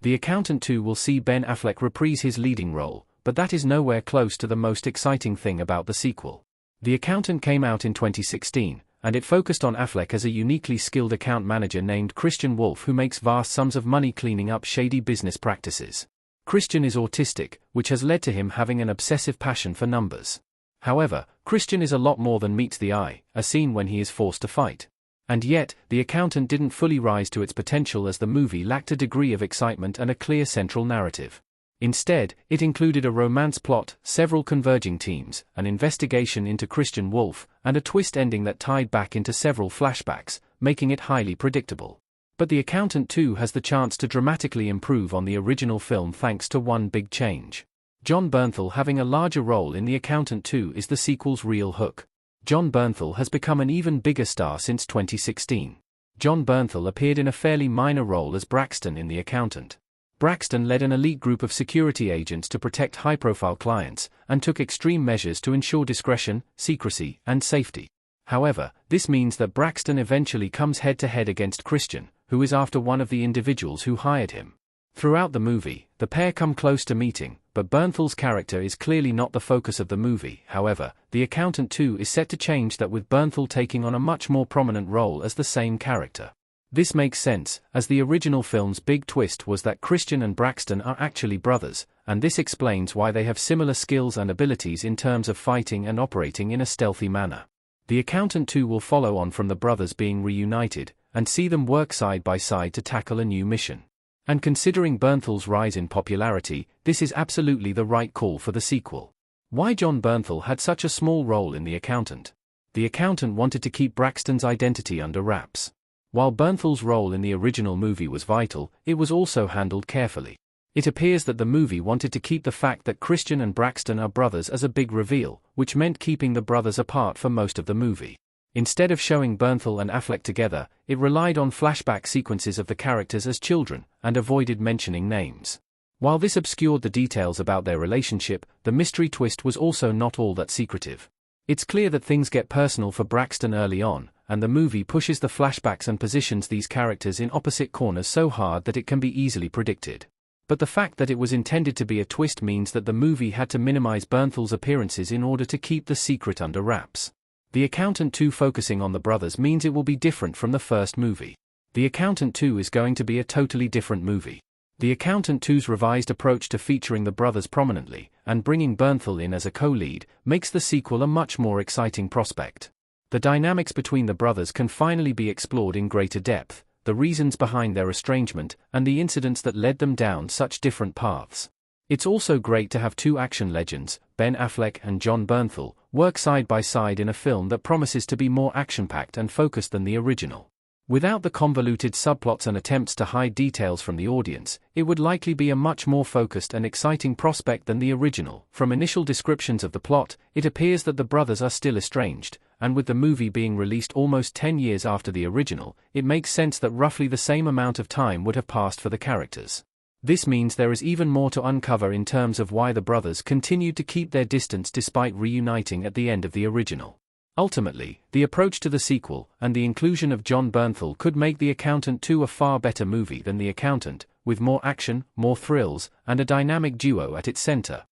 The Accountant 2 will see Ben Affleck reprise his leading role, but that is nowhere close to the most exciting thing about the sequel. The Accountant came out in 2016, and it focused on Affleck as a uniquely skilled account manager named Christian Wolf who makes vast sums of money cleaning up shady business practices. Christian is autistic, which has led to him having an obsessive passion for numbers. However, Christian is a lot more than meets the eye, a scene when he is forced to fight. And yet, The Accountant didn't fully rise to its potential as the movie lacked a degree of excitement and a clear central narrative. Instead, it included a romance plot, several converging themes, an investigation into Christian Wolf, and a twist ending that tied back into several flashbacks, making it highly predictable. But The Accountant 2 has the chance to dramatically improve on the original film thanks to one big change. Jon Bernthal having a larger role in The Accountant 2 is the sequel's real hook. Jon Bernthal has become an even bigger star since 2016. Jon Bernthal appeared in a fairly minor role as Braxton in The Accountant. Braxton led an elite group of security agents to protect high-profile clients, and took extreme measures to ensure discretion, secrecy, and safety. However, this means that Braxton eventually comes head-to-head against Christian, who is after one of the individuals who hired him. Throughout the movie, the pair come close to meeting, but Bernthal's character is clearly not the focus of the movie. However, The Accountant 2 is set to change that with Bernthal taking on a much more prominent role as the same character. This makes sense, as the original film's big twist was that Christian and Braxton are actually brothers, and this explains why they have similar skills and abilities in terms of fighting and operating in a stealthy manner. The Accountant 2 will follow on from the brothers being reunited, and see them work side by side to tackle a new mission. And considering Bernthal's rise in popularity, this is absolutely the right call for the sequel. Why Jon Bernthal had such a small role in The Accountant? The Accountant wanted to keep Braxton's identity under wraps. While Bernthal's role in the original movie was vital, it was also handled carefully. It appears that the movie wanted to keep the fact that Christian and Braxton are brothers as a big reveal, which meant keeping the brothers apart for most of the movie. Instead of showing Bernthal and Affleck together, it relied on flashback sequences of the characters as children, and avoided mentioning names. While this obscured the details about their relationship, the mystery twist was also not all that secretive. It's clear that things get personal for Braxton early on, and the movie pushes the flashbacks and positions these characters in opposite corners so hard that it can be easily predicted. But the fact that it was intended to be a twist means that the movie had to minimize Bernthal's appearances in order to keep the secret under wraps. The Accountant 2 focusing on the brothers means it will be different from the first movie. The Accountant 2 is going to be a totally different movie. The Accountant 2's revised approach to featuring the brothers prominently, and bringing Bernthal in as a co-lead, makes the sequel a much more exciting prospect. The dynamics between the brothers can finally be explored in greater depth, the reasons behind their estrangement, and the incidents that led them down such different paths. It's also great to have two action legends, Ben Affleck and Jon Bernthal, work side by side in a film that promises to be more action-packed and focused than the original. Without the convoluted subplots and attempts to hide details from the audience, it would likely be a much more focused and exciting prospect than the original. From initial descriptions of the plot, it appears that the brothers are still estranged, and with the movie being released almost 10 years after the original, it makes sense that roughly the same amount of time would have passed for the characters. This means there is even more to uncover in terms of why the brothers continued to keep their distance despite reuniting at the end of the original. Ultimately, the approach to the sequel, and the inclusion of Jon Bernthal could make The Accountant 2 a far better movie than The Accountant, with more action, more thrills, and a dynamic duo at its center.